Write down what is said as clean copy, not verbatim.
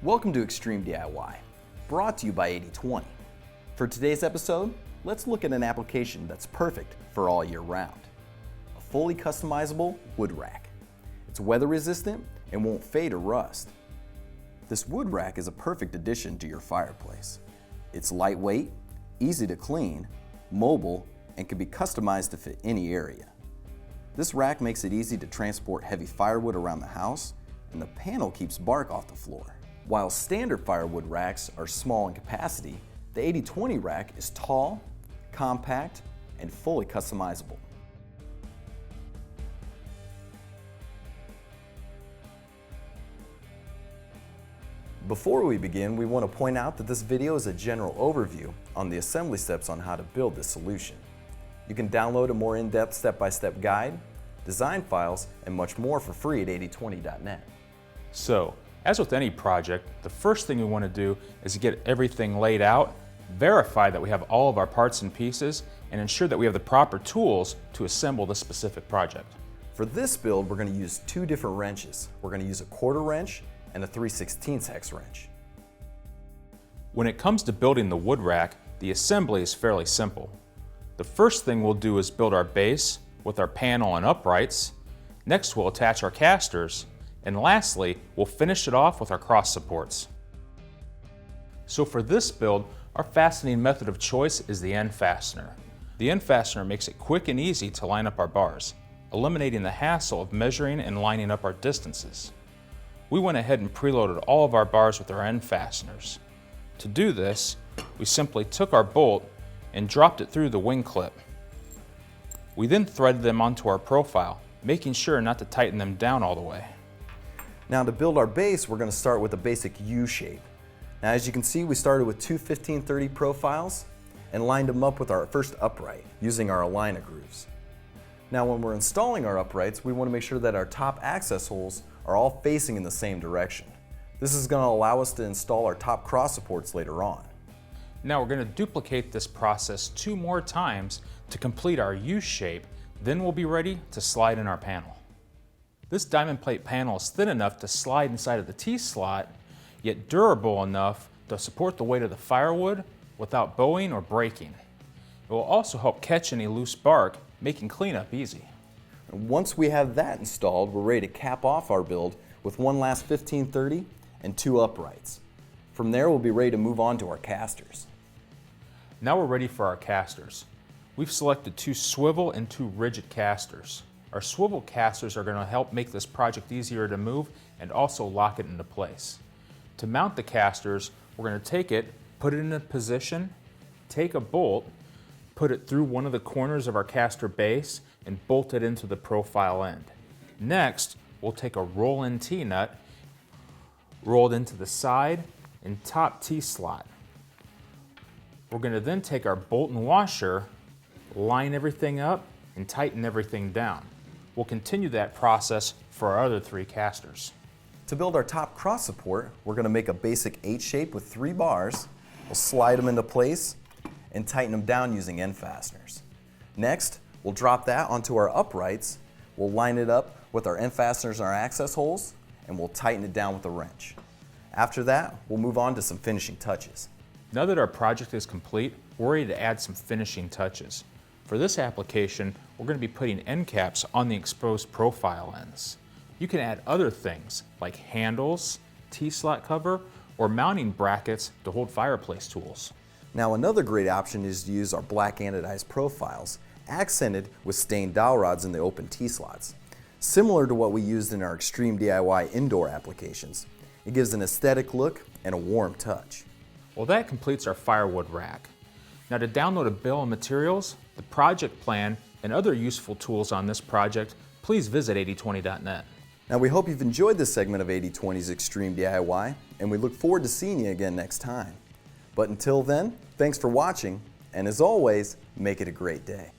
Welcome to Xtreme DIY, brought to you by 80/20. For today's episode, let's look at an application that's perfect for all year round. A fully customizable wood rack. It's weather resistant and won't fade or rust. This wood rack is a perfect addition to your fireplace. It's lightweight, easy to clean, mobile, and can be customized to fit any area. This rack makes it easy to transport heavy firewood around the house, and the panel keeps bark off the floor. While standard firewood racks are small in capacity, the 80/20 rack is tall, compact, and fully customizable. Before we begin, we want to point out that this video is a general overview on the assembly steps on how to build this solution. You can download a more in-depth step-by-step guide, design files, and much more for free at 8020.net. So, as with any project, the first thing we want to do is get everything laid out, verify that we have all of our parts and pieces, and ensure that we have the proper tools to assemble this specific project. For this build, we're going to use two different wrenches. We're going to use a 1/4 wrench and a 3/16 hex wrench. When it comes to building the wood rack, the assembly is fairly simple. The first thing we'll do is build our base with our panel and uprights. Next, we'll attach our casters. And lastly, we'll finish it off with our cross supports. So for this build, our fastening method of choice is the end fastener. The end fastener makes it quick and easy to line up our bars, eliminating the hassle of measuring and lining up our distances. We went ahead and preloaded all of our bars with our end fasteners. To do this, we simply took our bolt and dropped it through the wing clip. We then threaded them onto our profile, making sure not to tighten them down all the way. Now to build our base, we're going to start with a basic U shape. Now as you can see, we started with two 15/30 profiles and lined them up with our first upright using our aligner grooves. Now when we're installing our uprights, we want to make sure that our top access holes are all facing in the same direction. This is going to allow us to install our top cross supports later on. Now we're going to duplicate this process 2 more times to complete our U shape, then we'll be ready to slide in our panel. This diamond plate panel is thin enough to slide inside of the T-slot, yet durable enough to support the weight of the firewood without bowing or breaking. It will also help catch any loose bark, making cleanup easy. Once we have that installed, we're ready to cap off our build with one last 15/30 and 2 uprights. From there, we'll be ready to move on to our casters. Now we're ready for our casters. We've selected 2 swivel and 2 rigid casters. Our swivel casters are going to help make this project easier to move and also lock it into place. To mount the casters, we're going to take it, put it in a position, take a bolt, put it through one of the corners of our caster base, and bolt it into the profile end. Next, we'll take a roll-in T-nut, roll it into the side and top T-slot. We're going to then take our bolt and washer, line everything up, and tighten everything down. We'll continue that process for our other 3 casters. To build our top cross support, we're going to make a basic H shape with 3 bars. We'll slide them into place and tighten them down using end fasteners. Next, we'll drop that onto our uprights. We'll line it up with our end fasteners and our access holes, and we'll tighten it down with a wrench. After that, we'll move on to some finishing touches. Now that our project is complete, we're ready to add some finishing touches. For this application, we're going to be putting end caps on the exposed profile ends. You can add other things like handles, T-slot cover, or mounting brackets to hold fireplace tools. Now another great option is to use our black anodized profiles, accented with stained dowel rods in the open T-slots. Similar to what we used in our Xtreme DIY indoor applications. It gives an aesthetic look and a warm touch. Well, that completes our firewood rack. Now to download a bill of materials, the project plan, and other useful tools on this project, please visit 8020.net. Now we hope you've enjoyed this segment of 80/20's Xtreme DIY, and we look forward to seeing you again next time. But until then, thanks for watching, and as always, make it a great day.